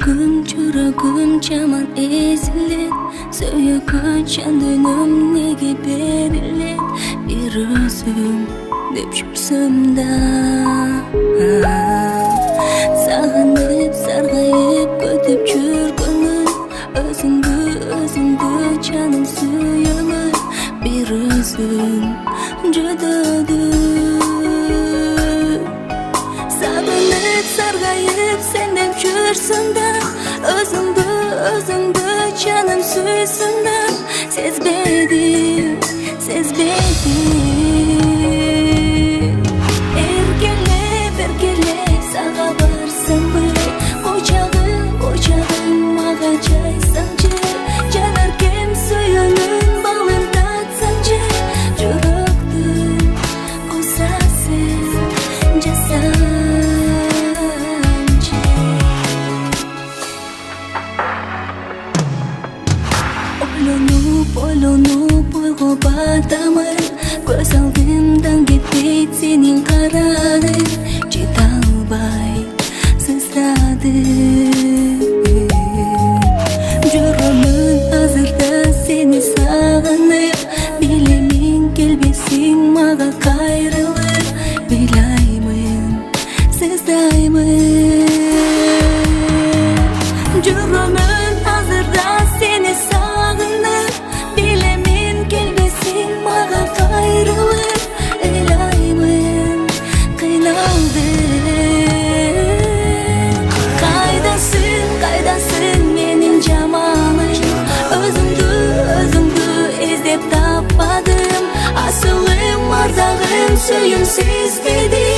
Жүрөгüm жаман ezilет. Сөйөккө жандөнүм неге берилет. Бир өзүм деп жүрсөм да, сагынып саргайып көтөп жүргөнмүн. Өзүңдү жаным сүйөмүн. Бир өзүм жөдөөдү. Сагынып саргайып сен деп жүрсөм да, өзүңдү жаным сүйсөм да, сезбедим. Эркелеп сага барсамбы, кочагым мага жайсаңчы, жанаркем сүйүүнүн балын татсаңчы, жүрөктү кусасың жасаңчы. Ойлонуп ойго батамын, көз алдымдан кетпейт сенин карарың. Жете албай сыздадым. Жүрөмүн азырда сени сагынып, билемин келбесиң мага кайрылып. Ыйлаймын, сыздаймын. Жүрөмүн азырда сени сагынып, билемин келбесиң мага кайрылып. Ыйлаймын, кыйналдым. Кайдасың менин жамалым? Өзүңдү издеп таппадым. Асылым, ардагым, сүйүүм сезбедим.